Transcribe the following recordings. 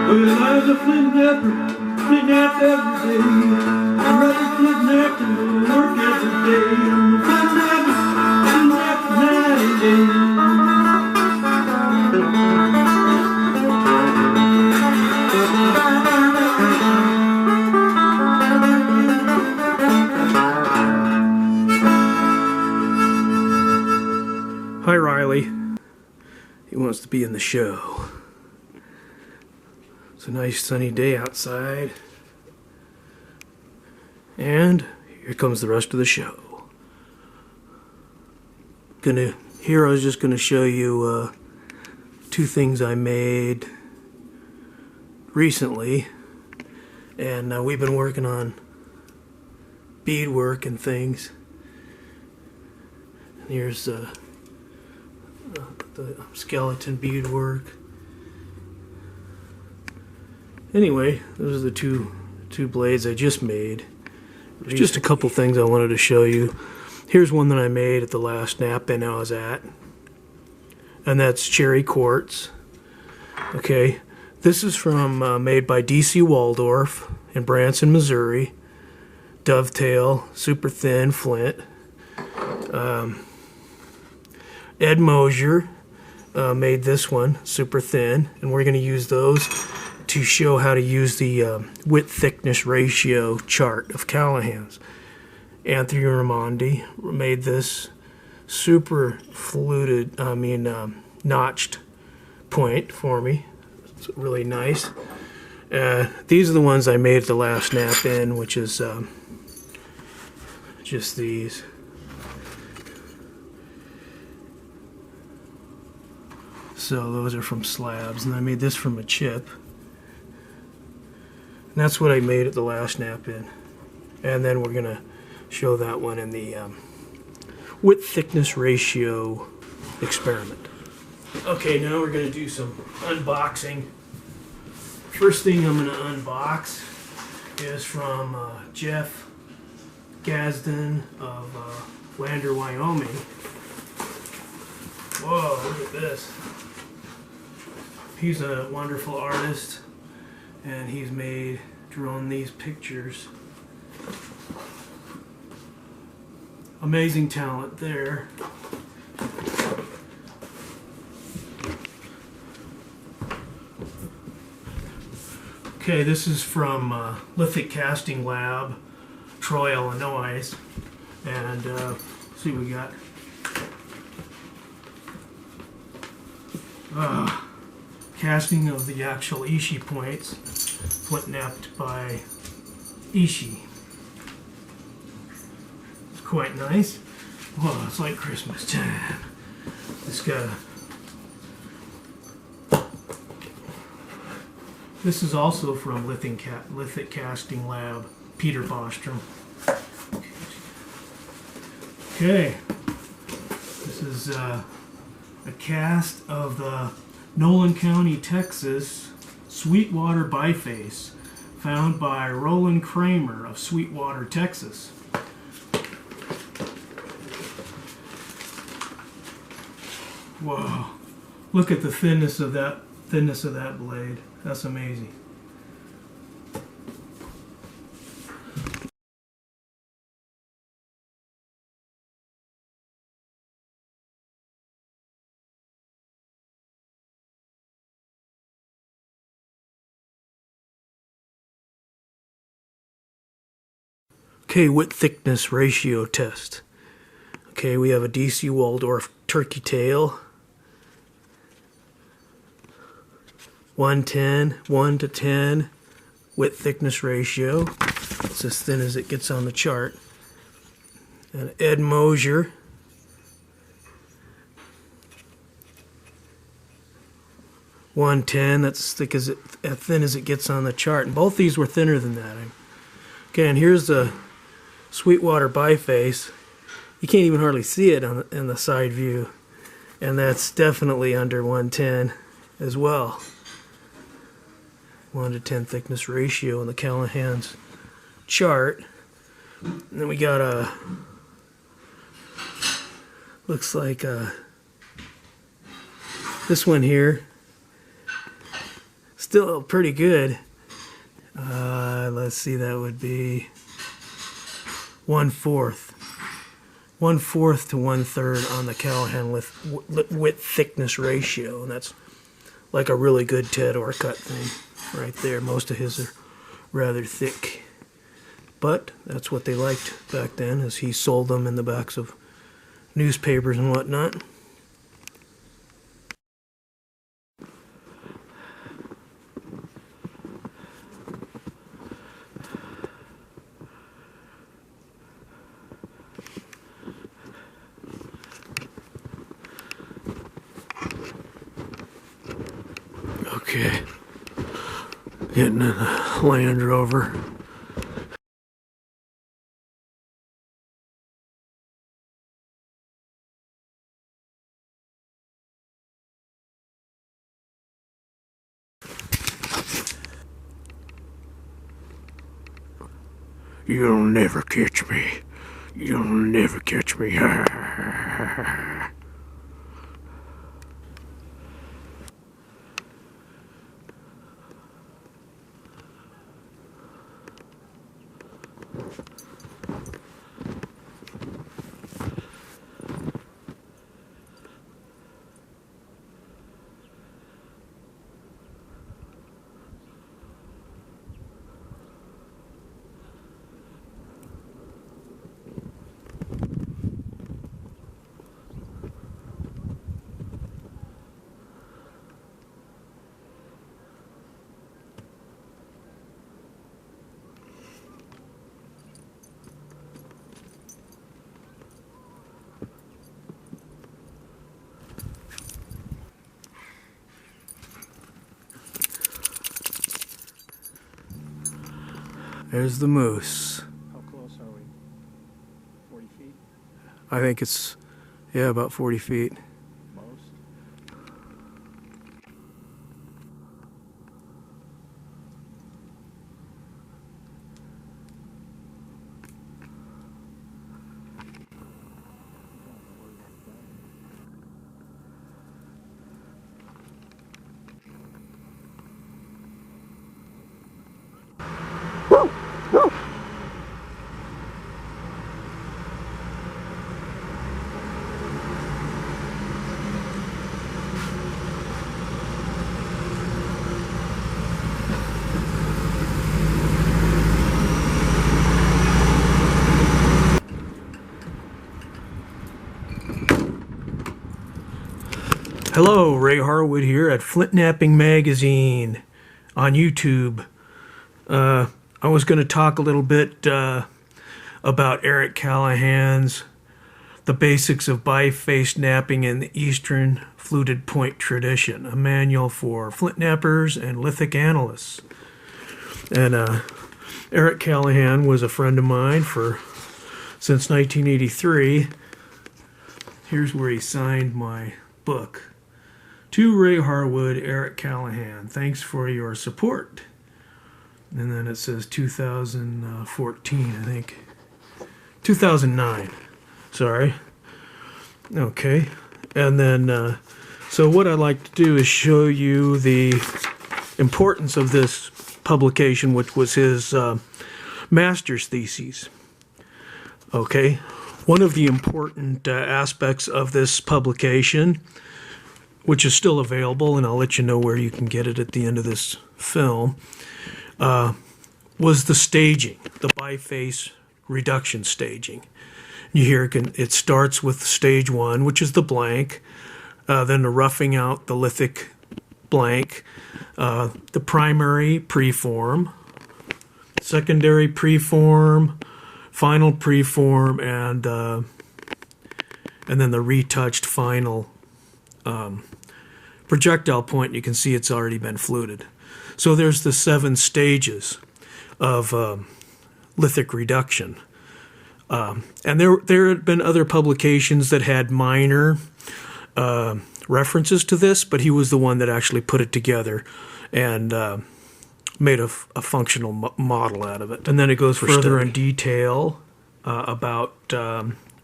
Well, I was a flintknapper, flinknap every day. I'd rather flinknap than work every day. I'm a flinknapper, flinknap night and day. Hi, Riley. He wants to be in the show. It's a nice sunny day outside. And here comes the rest of the show. Here I was just gonna show you two things I made recently. And we've been working on beadwork and things. And here's the skeleton beadwork. Anyway, those are the two blades I just made. There's just a couple things I wanted to show you. Here's one that I made at the last nap-in I was at, and that's cherry quartz. Okay, this is from made by D.C. Waldorf in Branson, Missouri. Dovetail, super thin flint. Ed Mosier made this one, super thin, and we're going to use those to show how to use the width-thickness ratio chart of Callahan's. Anthony Raimondi made this super fluted, notched point for me. It's really nice. These are the ones I made at the last nap-in, which is just these. So those are from slabs, and I made this from a chip. And that's what I made at the last nap-in. And then we're gonna show that one in the width-thickness ratio experiment. Okay, now we're gonna do some unboxing. First thing I'm gonna unbox is from Jeff Gadsden of Lander, Wyoming. Whoa, look at this. He's a wonderful artist, and he's drawn these pictures. Amazing talent there. Okay, this is from Lithic Casting Lab, Troy, Illinois, and let's see what we got. Casting of the actual Ishi points, flint-napped by Ishi. It's quite nice. Whoa, it's like Christmas time. This is also from Lithic Casting Lab, Peter Bostrom. Okay, this is a cast of the Nolan County, Texas, Sweetwater biface, found by Roland Kramer of Sweetwater, Texas. Whoa! Look at the thinness of that blade. That's amazing. Okay, width-thickness ratio test. Okay, we have a D.C. Waldorf turkey tail. 1 to 10 width-thickness ratio. It's as thin as it gets on the chart. And Ed Mosier. 110, that's as thin as it gets on the chart. And both these were thinner than that. Okay, and here's the Sweetwater biface. You can't even hardly see it in the side view, and that's definitely under 110 as well. 1 to 10 thickness ratio in the Callahan's chart. And then we got a, looks like this one here. It's still pretty good. Let's see, that would be 1/4. 1/4 to 1/3 on the Callahan width thickness ratio, and that's like a really good Tedor cut thing right there. Most of his are rather thick, but that's what they liked back then, as he sold them in the backs of newspapers and whatnot. Okay, getting in a Landrover. You'll never catch me. You'll never catch me. There's the moose. How close are we? 40 feet? I think it's, yeah, about 40 feet. Most? Hello, Ray Harwood here at Flintknapping Magazine on YouTube. I was going to talk a little bit about Eric Callahan's The Basics of Biface Napping in the Eastern Fluted Point Tradition, a manual for flint nappers and lithic analysts. And Eric Callahan was a friend of mine since 1983. Here's where he signed my book. To Ray Harwood, Eric Callahan, thanks for your support. And then it says 2014, I think. 2009, sorry. Okay, and then, so what I'd like to do is show you the importance of this publication, which was his master's thesis. Okay, one of the important aspects of this publication, which is still available, and I'll let you know where you can get it at the end of this film, was the staging, the biface reduction staging. You hear it starts with stage 1, which is the blank, then the roughing out the lithic blank, the primary preform, secondary preform, final preform, and then the retouched final projectile point. You can see it's already been fluted. So there's the 7 stages of lithic reduction. And there had been other publications that had minor references to this, but he was the one that actually put it together and made a functional model out of it. And then it goes further in detail about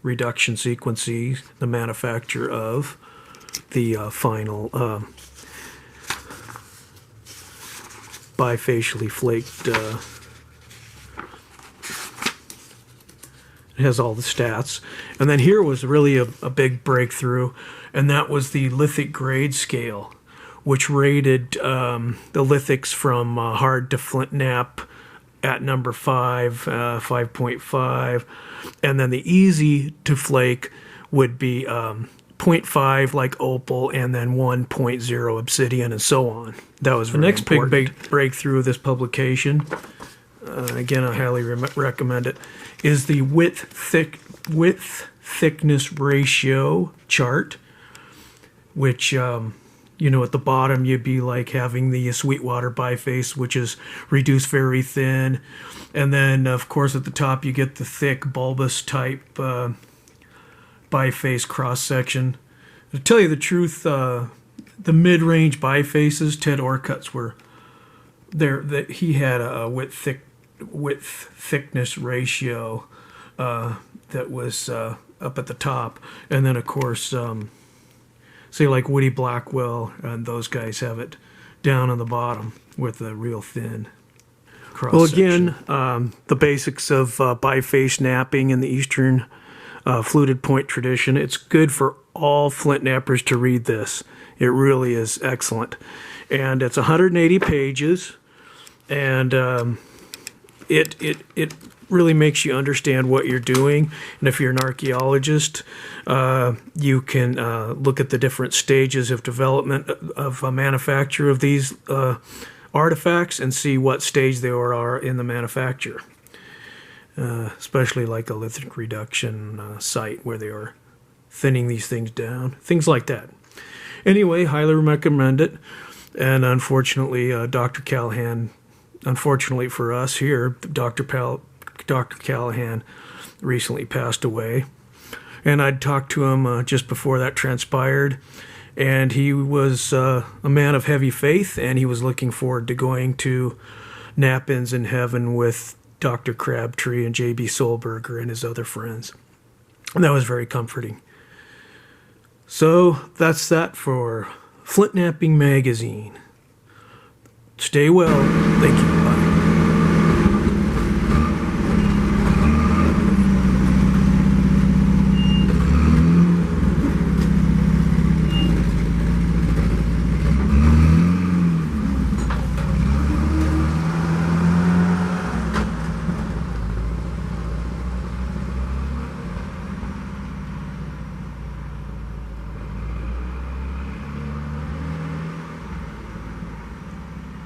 reduction sequences, the manufacture of the final bifacially flaked. It has all the stats. And then here was really a big breakthrough, and that was the lithic grade scale, which rated the lithics from hard to flint nap at number 5, 5.5. And then the easy to flake would be 0.5 like opal, and then 1.0 obsidian, and so on. That was very the next important. Big breakthrough of this publication, again I highly recommend it, is the width thickness ratio chart, which you know, at the bottom you'd be like having the Seetwater biface, which is reduced very thin, and then of course at the top you get the thick bulbous type biface cross section. To tell you the truth, the mid-range bifaces, Ted Orcutt's, were there. That he had a width thickness ratio that was up at the top, and then of course, say like Woody Blackwell and those guys have it down on the bottom with a real thin cross. Well, again, the basics of biface napping in the Eastern fluted point tradition. It's good for all flint nappers to read this. It really is excellent, and it's 180 pages, and it really makes you understand what you're doing. And if you're an archaeologist, you can look at the different stages of development of manufacture of these artifacts and see what stage they are in the manufacture. Especially like a lithic reduction site where they are thinning these things down, things like that. Anyway, highly recommend it. And unfortunately, Dr. Callahan, unfortunately for us here, Dr. Callahan recently passed away. And I'd talked to him just before that transpired. And he was a man of heavy faith, and he was looking forward to going to nap-ins in heaven with Dr. Crabtree and J.B. Solberger and his other friends. And that was very comforting. So that's that for Flintknapping Magazine. Stay well. Thank you.